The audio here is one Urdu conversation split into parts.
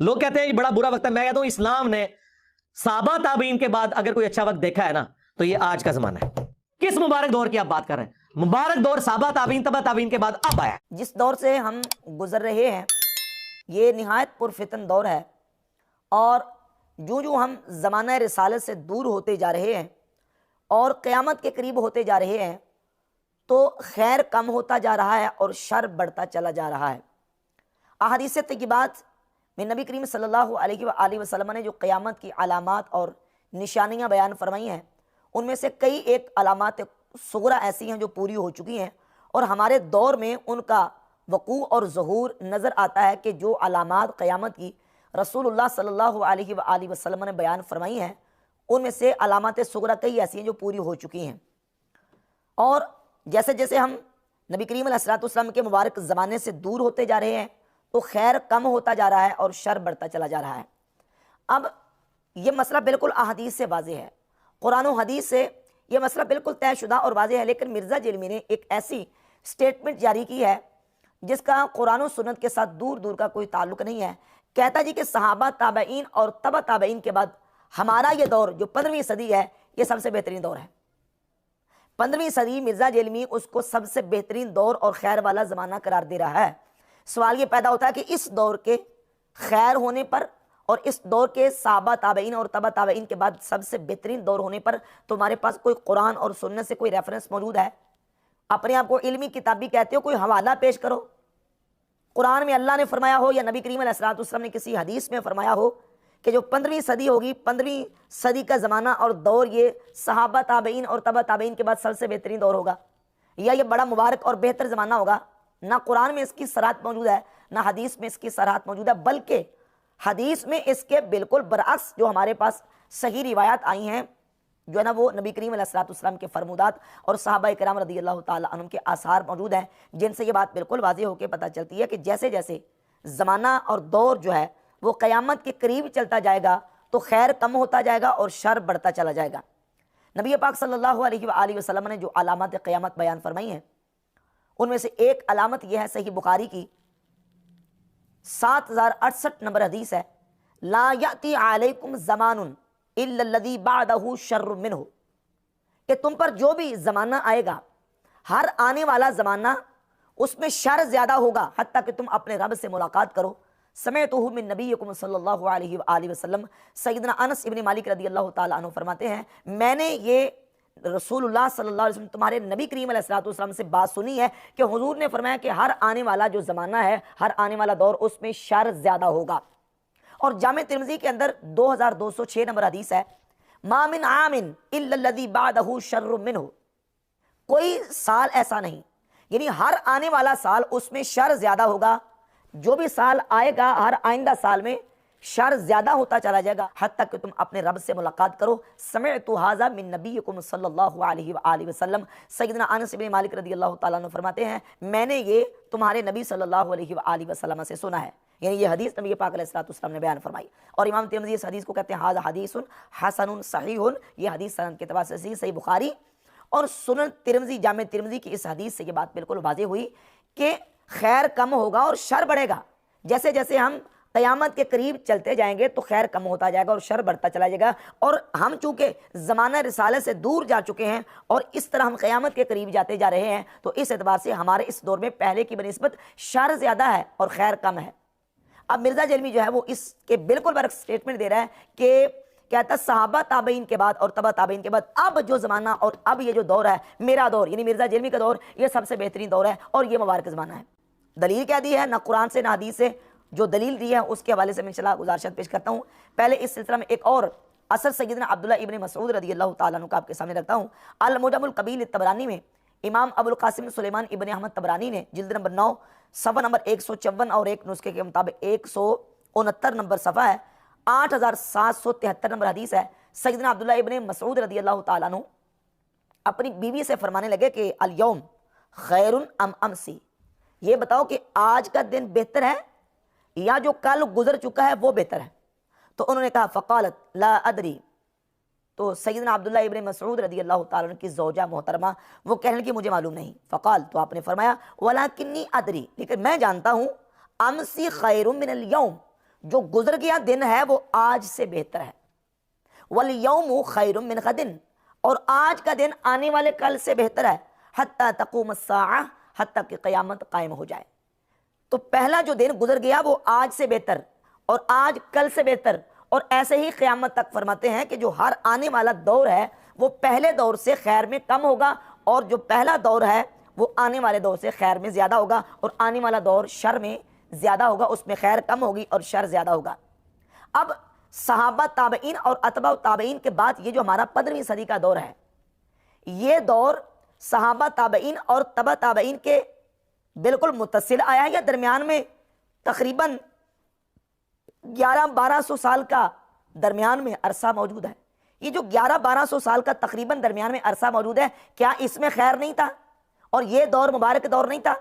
لوگ کہتے ہیں یہ بڑا برا وقت ہے، میں کہتا ہوں اسلام نے صحابہ تابعین کے بعد اگر کوئی اچھا وقت دیکھا ہے نا تو یہ آج کا زمانہ ہے۔ کس مبارک دور کی آپ بات کر رہے ہیں؟ مبارک دور صحابہ تابعین تبع تابعین کے بعد اب آیا۔ جس دور سے ہم گزر رہے ہیں یہ نہایت پرفتن دور ہے، اور جو ہم زمانہ رسالت سے دور ہوتے جا رہے ہیں اور قیامت کے قریب ہوتے جا رہے ہیں تو خیر کم ہوتا جا رہا ہے اور شر بڑھتا چلا جا رہا ہے۔ احادیث طیبات میں نبی کریم صلی اللہ علیہ وآلہ وسلم نے جو قیامت کی علامات اور نشانیاں بیان فرمائی ہیں ان میں سے کئی ایک علامات صغرا ایسی ہیں جو پوری ہو چکی ہیں، اور ہمارے دور میں ان کا وقوع اور ظہور نظر آتا ہے کہ جو علامات قیامت کی رسول اللہ صلی اللہ علیہ وآلہ وسلم نے بیان فرمائی ہیں ان میں سے علامات صغرا کئی ایسی ہیں جو پوری ہو چکی ہیں، اور جیسے جیسے ہم نبی کریم علیہ السلام کے مبارک زمانے سے دور ہوتے جا رہے ہیں تو خیر کم ہوتا جا رہا ہے اور شر بڑھتا چلا جا رہا ہے۔ اب یہ مسئلہ بالکل احادیث سے واضح ہے، قرآن و حدیث سے یہ مسئلہ بالکل طے شدہ اور واضح ہے، لیکن مرزا جیلمی نے ایک ایسی سٹیٹمنٹ جاری کی ہے جس کا قرآن و سنت کے ساتھ دور دور کا کوئی تعلق نہیں ہے۔ کہتا جی کہ صحابہ تابعین اور تبع تابعین کے بعد ہمارا یہ دور جو 15ویں صدی ہے یہ سب سے بہترین دور ہے۔ 15ویں صدی مرزا جیلمی اس کو سب سے بہترین دور اور خیر والا زمانہ قرار دے رہا ہے۔ سوال یہ پیدا ہوتا ہے کہ اس دور کے خیر ہونے پر اور اس دور کے صحابہ تابعین اور تبع تابعین کے بعد سب سے بہترین دور ہونے پر تمہارے پاس کوئی قرآن اور سنت سے کوئی ریفرنس موجود ہے؟ اپنے آپ کو علمی کتابی کہتے ہو، کوئی حوالہ پیش کرو۔ قرآن میں اللہ نے فرمایا ہو یا نبی کریم علیہ السلام نے کسی حدیث میں فرمایا ہو کہ جو 15ویں صدی ہوگی، 15ویں صدی کا زمانہ اور دور یہ صحابہ تابعین اور تبع تابعین کے بعد سب سے بہترین دور ہوگا، یا یہ بڑا مبارک اور بہتر زمانہ ہوگا؟ نہ قرآن میں اس کی صراحت موجود ہے نہ حدیث میں اس کی صراحت موجود ہے، بلکہ حدیث میں اس کے بالکل برعکس جو ہمارے پاس صحیح روایات آئی ہیں جو ہے نا وہ نبی کریم علیہ السلام کے فرمودات اور صحابہ کرام رضی اللہ تعالی عنہم کے آثار موجود ہیں، جن سے یہ بات بالکل واضح ہو کے پتہ چلتی ہے کہ جیسے جیسے زمانہ اور دور جو ہے وہ قیامت کے قریب چلتا جائے گا تو خیر کم ہوتا جائے گا اور شر بڑھتا چلا جائے گا۔ نبی پاک صلی اللہ علیہ وآلہ وسلم نے جو علامات قیامت بیان فرمائی ہیں ان میں سے ایک علامت یہ ہے، صحیح بخاری کی 7068 نمبر حدیث ہے، لا یأتی علیکم زمان الا الذی بعدہ شر منہ، کہ تم پر جو بھی زمانہ آئے گا، ہر آنے والا زمانہ اس میں شر زیادہ ہوگا حتیٰ کہ تم اپنے رب سے ملاقات کرو۔ سمعتہ من نبیکم صلی اللہ علیہ وآلہ وسلم، سیدنا انس ابن مالک رضی اللہ تعالیٰ عنہ فرماتے ہیں میں نے یہ رسول اللہ صلی اللہ علیہ وسلم تمہارے نبی کریم علیہ السلام سے بات سنی ہے کہ حضور نے فرمایا کہ ہر آنے والا جو زمانہ ہے، ہر آنے والا دور، اس میں شر زیادہ ہوگا۔ اور جامع ترمذی کے اندر 2206 نمبر حدیث ہے، ما من عام الا الذی بعدہ شر منہ، کوئی سال ایسا نہیں، یعنی ہر آنے والا سال اس میں شر زیادہ ہوگا، جو بھی سال آئے گا ہر آئندہ سال میں شر زیادہ ہوتا چلا جائے گا حتیٰ کہ تم اپنے رب سے ملاقات کرو۔ سمعت ھذا من نبیکم صلی اللہ علیہ وآلہ وسلم، سیدنا انس بن مالک رضی اللہ تعالیٰ عنہ فرماتے ہیں میں نے یہ تمہارے نبی صلی اللہ علیہ وآلہ وسلم سے سنا ہے، یعنی یہ حدیث نبی پاک علیہ السلام نے بیان فرمائی۔ اور امام ترمذی اس حدیث کو کہتے ہیں ھذا حدیث حسن صحیح، یہ حدیث سند کے اعتبار سے صحیح بخاری اور سنن ترمذی، جامع ترمذی کی اس حدیث سے یہ بات بالکل واضح ہوئی کہ خیر کم ہوگا اور شر بڑھے گا۔ جیسے جیسے ہم قیامت کے قریب چلتے جائیں گے تو خیر کم ہوتا جائے گا اور شر بڑھتا چلا جائے گا، اور ہم چونکہ زمانہ رسالت سے دور جا چکے ہیں اور اس طرح ہم قیامت کے قریب جاتے جا رہے ہیں تو اس اعتبار سے ہمارے اس دور میں پہلے کی بنسبت شر زیادہ ہے اور خیر کم ہے۔ اب مرزا جیلمی جو ہے وہ اس کے بالکل برعکس سٹیٹمنٹ دے رہا ہے کہ کہتا صحابہ تابعین کے بعد اور تبع تابعین کے بعد اب جو زمانہ اور اب یہ جو دور ہے، میرا دور یعنی مرزا جیلمی کا دور، یہ سب سے بہترین دور ہے اور یہ مبارک زمانہ ہے۔ دلیل کیا دی ہے؟ نہ قرآن سے نہ حدیث سے، جو دلیل دی ہے اس کے حوالے سے میں انشاءاللہ گزارشات پیش کرتا ہوں۔ پہلے اس سلسلہ میں ایک اور اثر سیدنا عبداللہ ابن مسعود رضی اللہ تعالیٰ عنہ کا آپ کے سامنے رکھتا ہوں۔ المعجم الکبیر طبرانی میں امام ابو القاسم سلیمان ابن احمد طبرانی نے جلد نمبر 9 صفحہ نمبر 154 اور ایک نسخے کے مطابق 169 نمبر صفحہ ہے، 8773 نمبر حدیث ہے، سیدنا عبداللہ ابن مسعود رضی اللہ تعالیٰ عنہ اپنی بیوی سے فرمانے لگے کہ الیوم خیر ام امسی، یہ بتاؤ کہ آج کا دن بہتر ہے یا جو کل گزر چکا ہے وہ بہتر ہے؟ تو انہوں نے کہا فقالت لا ادری، تو سیدنا عبداللہ ابن مسعود رضی اللہ تعالیٰ عنہ کی زوجہ محترمہ وہ کہنے لگی مجھے معلوم نہیں۔ فقال، تو آپ نے فرمایا ولکنی ادری، لیکن میں جانتا ہوں، امسی خیر من الیوم، جو گزر گیا دن ہے وہ آج سے بہتر ہے، والیوم خیر من غد، اور آج کا دن آنے والے کل سے بہتر ہے، حتی تقوم الساعہ، حتی کہ قیامت قائم ہو جائے۔ تو پہلا جو دن گزر گیا وہ آج سے بہتر، اور آج کل سے بہتر، اور ایسے ہی قیامت تک فرماتے ہیں کہ جو ہر آنے والا دور ہے وہ پہلے دور سے خیر میں کم ہوگا، اور جو پہلا دور ہے وہ آنے والے دور سے خیر میں زیادہ ہوگا، اور آنے والا دور شر میں زیادہ ہوگا، اس میں خیر کم ہوگی اور شر زیادہ ہوگا۔ اب صحابہ تابعین اور اتباع تابعین کے بعد یہ جو ہمارا 15ویں صدی کا دور ہے، یہ دور صحابہ تابعین اور تبع تابعین کے بالکل متصل آیا ہے، یا درمیان میں تقریباً 1100-1200 سال کا درمیان میں عرصہ موجود ہے؟ یہ جو 1100-1200 سال کا تقریباً درمیان میں عرصہ موجود ہے، کیا اس میں خیر نہیں تھا اور یہ دور مبارک دور نہیں تھا؟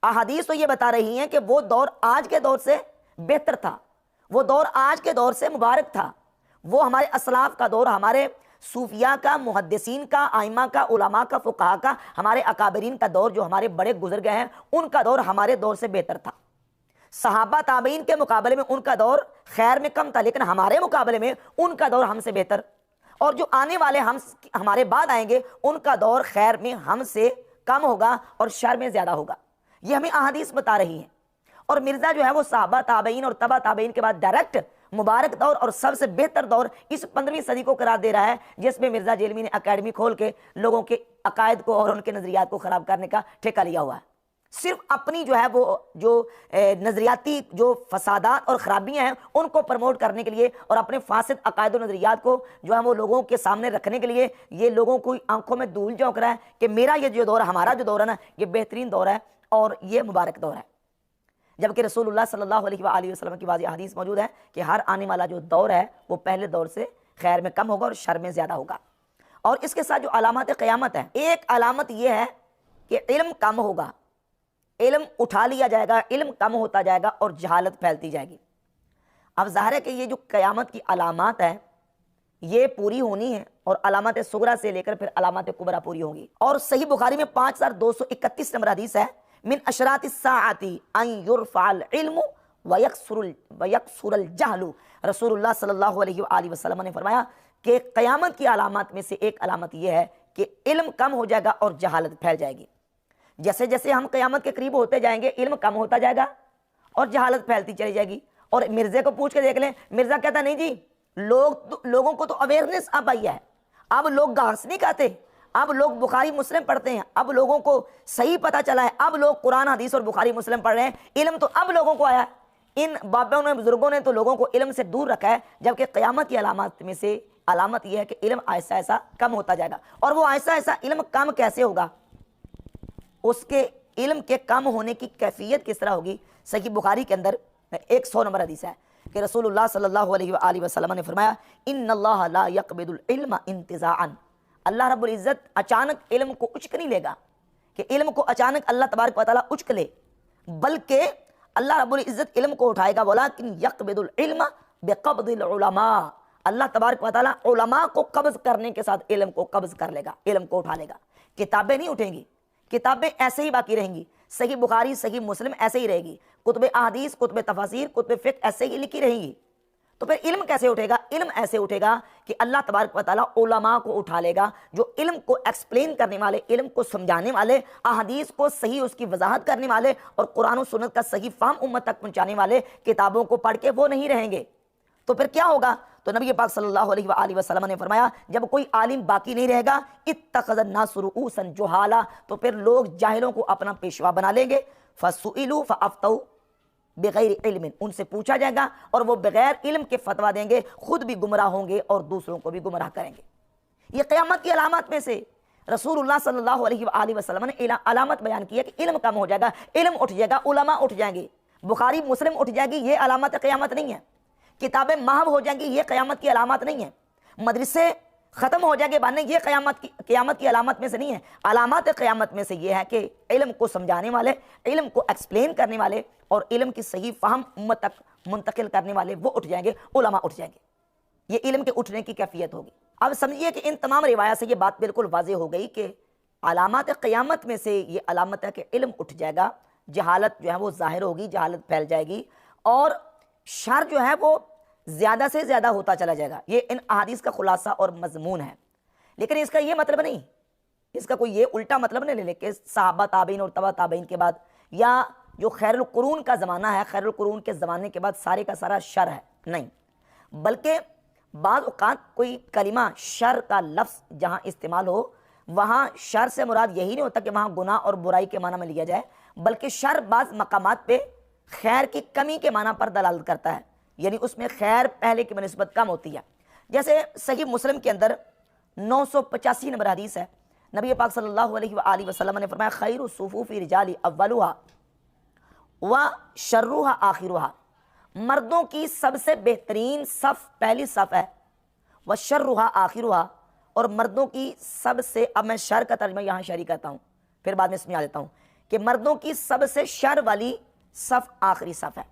احادیث تو یہ بتا رہی ہیں کہ وہ دور آج کے دور سے بہتر تھا، وہ دور آج کے دور سے مبارک تھا، وہ ہمارے اسلاف کا دور، ہمارے صوفیاء کا، محدثین کا، ائمہ کا، علماء کا، فقہاء کا، ہمارے اکابرین کا دور، جو ہمارے بڑے گزر گئے ہیں ان کا دور ہمارے دور سے بہتر تھا۔ صحابہ تابعین کے مقابلے میں ان کا دور خیر میں کم تھا، لیکن ہمارے مقابلے میں ان کا دور ہم سے بہتر، اور جو آنے والے ہمارے بعد آئیں گے ان کا دور خیر میں ہم سے کم ہوگا اور شر میں زیادہ ہوگا۔ یہ ہمیں احادیث بتا رہی ہیں۔ اور مرزا جو ہے وہ صحابہ تابعین اور تبع تابعین کے بعد ڈائریکٹ مبارک دور اور سب سے بہتر دور اس 15ویں صدی کو قرار دے رہا ہے، جس میں مرزا جیلمی نے اکیڈمی کھول کے لوگوں کے عقائد کو اور ان کے نظریات کو خراب کرنے کا ٹھیکہ لیا ہوا ہے۔ صرف اپنی جو ہے وہ جو نظریاتی جو فسادات اور خرابیاں ہیں ان کو پروموٹ کرنے کے لیے، اور اپنے فاسد عقائد و نظریات کو جو ہے وہ لوگوں کے سامنے رکھنے کے لیے، یہ لوگوں کو آنکھوں میں دھول جھونک رہا ہے کہ میرا یہ جو دور ہے، ہمارا جو دور ہے نا، یہ بہترین دور ہے اور یہ مبارک دور ہے۔ جبکہ رسول اللہ صلی اللہ علیہ وآلہ وسلم کی واضح حدیث موجود ہے کہ ہر آنے والا جو دور ہے وہ پہلے دور سے خیر میں کم ہوگا اور شر میں زیادہ ہوگا۔ اور اس کے ساتھ جو علامات قیامت ہے، ایک علامت یہ ہے کہ علم کم ہوگا، علم اٹھا لیا جائے گا، علم کم ہوتا جائے گا اور جہالت پھیلتی جائے گی۔ اب ظاہر ہے کہ یہ جو قیامت کی علامات ہیں یہ پوری ہونی ہے، اور علامات صغرا سے لے کر پھر علامات کبریٰ پوری ہوں گی۔ اور صحیح بخاری میں 5231 نمبر حدیث ہے، من اشراط الساعۃ ان یرفع العلم ویکثر الجہل۔ رسول اللہ صلی اللہ علیہ وآلہ وسلم نے فرمایا کہ قیامت کی علامات میں سے ایک علامت یہ ہے کہ علم کم ہو جائے گا اور جہالت پھیل جائے گی۔ جیسے جیسے ہم قیامت کے قریب ہوتے جائیں گے علم کم ہوتا جائے گا اور جہالت پھیلتی چلی جائے گی۔ اور مرزے کو پوچھ کے دیکھ لیں، مرزا کہتا نہیں جی لوگوں کو تو اویئرنیس اب آئی ہے، اب لوگ گھاس نہیں کھاتے، اب لوگ بخاری مسلم پڑھتے ہیں، اب لوگوں کو صحیح پتہ چلا ہے، اب لوگ قرآن حدیث اور بخاری مسلم پڑھ رہے ہیں، علم تو اب لوگوں کو آیا۔ ان بابوں نے، بزرگوں نے تو لوگوں کو علم سے دور رکھا ہے، جبکہ قیامت کی علامات میں سے علامت یہ ہے کہ علم ایسا ایسا کم ہوتا جائے گا۔ اور وہ ایسا ایسا علم کم کیسے ہوگا، اس کے علم کے کم ہونے کی کیفیت کس طرح ہوگی؟ صحیح بخاری کے اندر 100 نمبر حدیث ہے کہ رسول اللہ صلی اللہ علیہ وآلہ وسلم نے فرمایا، ان اللہ لا یقبض العلم انتزاعا، اللہ رب العزت اچانک علم کو اچک نہیں لے گا کہ علم کو اچانک اللہ تبارک و تعالیٰ اچک لے، بلکہ اللہ رب العزت علم کو اٹھائے گا، ولیکن یقبض العلم بقبض العلماء، اللہ تبارک و تعالیٰ علماء کو قبض کرنے کے ساتھ علم کو قبض کر لے گا، علم کو اٹھا لے گا۔ کتابیں نہیں اٹھیں گی، کتابیں ایسے ہی باقی رہیں گی، صحیح بخاری صحیح مسلم ایسے ہی رہے گی، کتب احادیث کتب تفاسیر کتب فقہ ایسے ہی لکھی رہیں گی۔ تو پھر علم کیسے اٹھے گا؟ علم ایسے اٹھے گا کہ اللہ تبارک و تعالیٰ علماء کو اٹھا لے گا، جو علم کو ایکسپلین کرنے والے، علم کو سمجھانے والے، احادیث کو صحیح اس کی وضاحت کرنے والے اور قرآن و سنت کا صحیح فہم امت تک پہنچانے والے، کتابوں کو پڑھ کے وہ نہیں رہیں گے۔ تو پھر کیا ہوگا؟ تو نبی پاک صلی اللہ علیہ وآلہ وسلم نے فرمایا، جب کوئی عالم باقی نہیں رہے گا، اتخذ الناس رؤوسا جہالا، تو پھر لوگ جاہلوں کو اپنا پیشوا بنا لیں گے، فسئلوا فافتوا بغیر علم، ان سے پوچھا جائے گا اور وہ بغیر علم کے فتویٰ دیں گے، خود بھی گمراہ ہوں گے اور دوسروں کو بھی گمراہ کریں گے۔ یہ قیامت کی علامات میں سے رسول اللہ صلی اللہ علیہ وآلہ وسلم نے علامت بیان کی ہے کہ علم کم ہو جائے گا، علم اٹھ جائے گا، علماء اٹھ جائیں گے، بخاری مسلم اٹھ جائے گی، یہ علامت قیامت نہیں ہے۔ کتابیں محو ہو جائیں گی، یہ قیامت کی علامات نہیں ہیں۔ مدرسے ختم ہو جائیں گے بانے، یہ قیامت کی علامت میں سے نہیں ہے۔ علامات قیامت میں سے یہ ہے کہ علم کو سمجھانے والے، علم کو ایکسپلین کرنے والے اور علم کی صحیح فہم امت تک منتقل کرنے والے وہ اٹھ جائیں گے، علماء اٹھ جائیں گے۔ یہ علم کے اٹھنے کی کیفیت ہوگی۔ اب سمجھیے کہ ان تمام روایات سے یہ بات بالکل واضح ہو گئی کہ علامات قیامت میں سے یہ علامت ہے کہ علم اٹھ جائے گا، جہالت جو ہے وہ ظاہر ہوگی، جہالت پھیل جائے گی، اور شر جو ہے وہ زیادہ سے زیادہ ہوتا چلا جائے گا. یہ ان احادیث کا خلاصہ اور مضمون ہے. لیکن اس کا یہ مطلب نہیں، اس کا کوئی یہ الٹا مطلب نہیں لے کہ صحابہ تابعین اور تبع تابعین کے بعد یا جو خیر القرون کا زمانہ ہے، خیر القرون کے زمانے کے بعد سارے کا سارا شر ہے. نہیں، بلکہ بعض اوقات کوئی کلمہ شر کا لفظ جہاں استعمال ہو وہاں شر سے مراد یہی نہیں ہوتا کہ وہاں گناہ اور برائی کے معنی میں لیا جائے، بلکہ شر بعض مقامات پہ خیر کی کمی کے معنی پر دلالت کرتا ہے، یعنی اس میں خیر پہلے کی بنسبت کم ہوتی ہے. جیسے صحیح مسلم کے اندر 985 نمبر حدیث ہے، نبی پاک صلی اللہ علیہ وآلہ وسلم نے فرمایا خیر الصفوف رجال اولها وشرها آخرها، مردوں کی سب سے بہترین صف پہلی صف ہے، وشرها آخرها، اور مردوں کی سب سے، اب میں شر کا ترجمہ یہاں شری کرتا ہوں پھر بعد میں سمجھا دیتا ہوں کہ مردوں کی سب سے شر والی صف آخری صف ہے.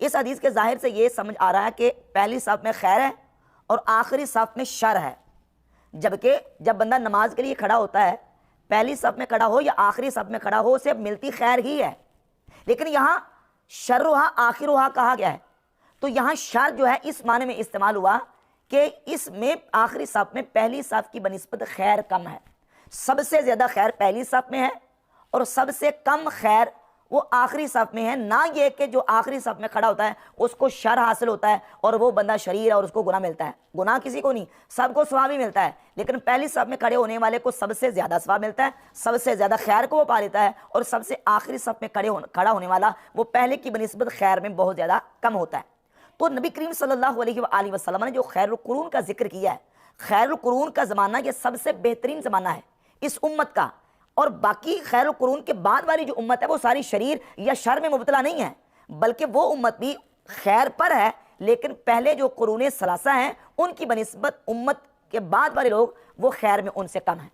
اس حدیث کے ظاہر سے یہ سمجھ آ رہا ہے کہ پہلی صف میں خیر ہے اور آخری صف میں شر ہے، جبکہ جب بندہ نماز کے لیے کھڑا ہوتا ہے پہلی صف میں کھڑا ہو یا آخری صف میں کھڑا ہو اسے ملتی خیر ہی ہے. لیکن یہاں شرها آخرها کہا گیا ہے، تو یہاں شر جو ہے اس معنی میں استعمال ہوا کہ اس میں آخری صف میں پہلی صف کی بنسبت خیر کم ہے. سب سے زیادہ خیر پہلی صف میں ہے اور سب سے کم خیر وہ آخری صف میں ہے. نہ یہ کہ جو آخری صف میں کھڑا ہوتا ہے اس کو شر حاصل ہوتا ہے اور وہ بندہ شریر ہے اور اس کو گناہ ملتا ہے. گناہ کسی کو نہیں، سب کو ثواب ہی ملتا ہے، لیکن پہلی صف میں کھڑے ہونے والے کو سب سے زیادہ ثواب ملتا ہے، سب سے زیادہ خیر کو وہ پا لیتا ہے، اور سب سے آخری صف میں کھڑا ہونے والا وہ پہلے کی بنسبت خیر میں بہت زیادہ کم ہوتا ہے. تو نبی کریم صلی اللہ علیہ وآلہ وسلم نے جو خیر القرون کا ذکر کیا ہے، خیر القرون کا زمانہ یہ سب سے بہترین زمانہ ہے اس امت کا، اور باقی خیر القرون کے بعد والی جو امت ہے وہ ساری شریر یا شر میں مبتلا نہیں ہے، بلکہ وہ امت بھی خیر پر ہے، لیکن پہلے جو قرون ثلاثہ ہیں ان کی بنسبت امت کے بعد والے لوگ وہ خیر میں ان سے کم ہیں.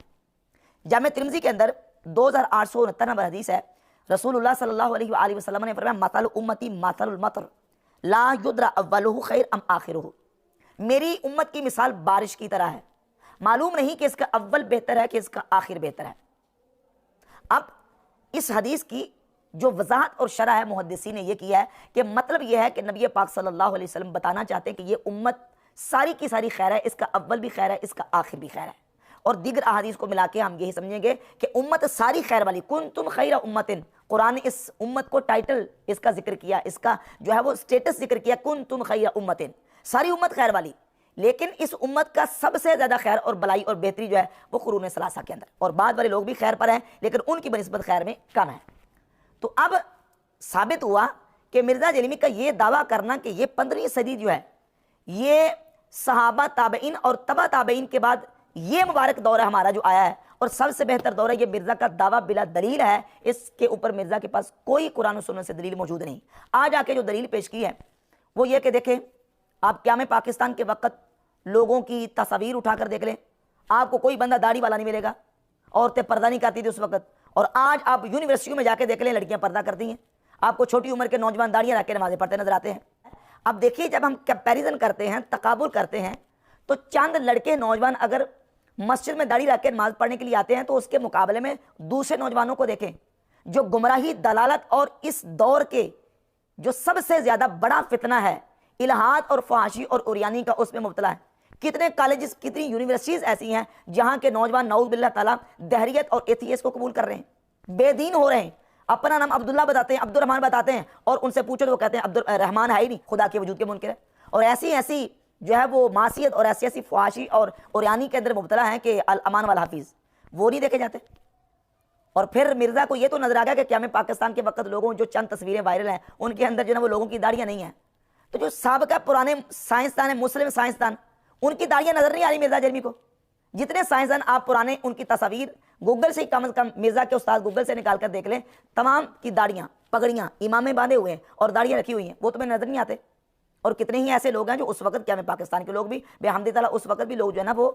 جامع ترمذی کے اندر 2869 نمبر حدیث ہے، رسول اللہ صلی اللہ علیہ وآلہ وسلم نے فرمایا مثل امتی مثل المطر لا یدرا اولہ خیر ام آخرہ، میری امت کی مثال بارش کی طرح ہے، معلوم نہیں کہ اس کا اول بہتر ہے کہ اس کا آخر بہتر ہے. اب اس حدیث کی جو وضاحت اور شرح ہے محدثین نے یہ کیا ہے کہ مطلب یہ ہے کہ نبی پاک صلی اللہ علیہ وسلم بتانا چاہتے ہیں کہ یہ امت ساری کی ساری خیر ہے، اس کا اول بھی خیر ہے، اس کا آخر بھی خیر ہے. اور دیگر احادیث کو ملا کے ہم یہی سمجھیں گے کہ امت ساری خیر والی، کنتم خیر امت، قرآن اس امت کو ٹائٹل اس کا ذکر کیا، اس کا جو ہے وہ سٹیٹس ذکر کیا، کنتم خیر امت، ساری امت خیر والی. لیکن اس امت کا سب سے زیادہ خیر اور بلائی اور بہتری جو ہے وہ قرون ثلاثہ کے اندر، اور بعد والے لوگ بھی خیر پر ہیں لیکن ان کی بنسبت خیر میں کم ہے. تو اب ثابت ہوا کہ مرزا جلیمی کا یہ دعویٰ کرنا کہ یہ 15ویں صدی جو ہے یہ صحابہ تابعین اور تبع تابعین کے بعد یہ مبارک دور ہے ہمارا جو آیا ہے اور سب سے بہتر دور ہے، یہ مرزا کا دعویٰ بلا دلیل ہے. اس کے اوپر مرزا کے پاس کوئی قرآن و سنت سے دلیل موجود نہیں. آج آ کے جو دلیل پیش کی ہے وہ یہ کہ دیکھیں آپ قیام پاکستان کے وقت لوگوں کی تصاویر اٹھا کر دیکھ لیں، آپ کو کوئی بندہ داڑھی والا نہیں ملے گا، عورتیں پردہ نہیں کرتی تھی اس وقت. اور آج آپ یونیورسٹیوں میں جا کے دیکھ لیں لڑکیاں پردہ کرتی ہیں، آپ کو چھوٹی عمر کے نوجوان داڑیاں رکھ کے نمازیں پڑھتے نظر آتے ہیں. اب دیکھیے جب ہم کمپیریزن کرتے ہیں، تقابل کرتے ہیں، تو چند لڑکے نوجوان اگر مسجد میں داڑھی رکھ کے نماز پڑھنے کے لیے آتے ہیں تو اس کے مقابلے میں دوسرے نوجوانوں کو دیکھیں جو گمراہی، دلالت اور اس دور کے جو سب سے زیادہ بڑا فتنہ ہے الہاد اور فحاشی اور عریانی کا، اس میں مبتلا ہے. کتنے کالجز، کتنی یونیورسٹیز ایسی ہیں جہاں کے نوجوان نعوذ باللہ تعالیٰ دہریت اور ایتھیس کو قبول کر رہے ہیں، بے دین ہو رہے ہیں، اپنا نام عبداللہ بتاتے ہیں، عبد الرحمن بتاتے ہیں، اور ان سے پوچھو تو وہ کہتے ہیں عبد الرحمن ہے ہی نہیں، خدا کے وجود کے منکر ہے. اور ایسی جو ہے وہ معصیت اور ایسی فحاشی اور عریانی کے اندر مبتلا ہیں کہ الامان والحفیظ وہ نہیں دیکھے جاتے. اور پھر مرزا کو یہ تو نظر آ گیا کہ قیام پاکستان کے وقت لوگوں جو چند تصویریں وائرل ہیں ان کے اندر جو ہے وہ لوگوں کی داڑیاں نہیں ہیں. تو جو سابقہ پرانے سائنسدان ہیں، مسلم سائنسدان، ان کی داڑیاں نظر نہیں آ رہی مرزا جرمی کو. جتنے سائنسدان آپ پرانے ان کی تصاویر گوگل سے کم از کم، مرزا کے استاد گوگل سے نکال کر دیکھ لیں، تمام کی داڑیاں، پگڑیاں، امامیں باندھے ہوئے ہیں اور داڑیاں رکھی ہوئی ہیں، وہ تمہیں نظر نہیں آتے. اور کتنے ہی ایسے لوگ ہیں جو اس وقت قیام پاکستان کے لوگ بھی بے حمد تعالیٰ اس وقت بھی لوگ جو ہے نا وہ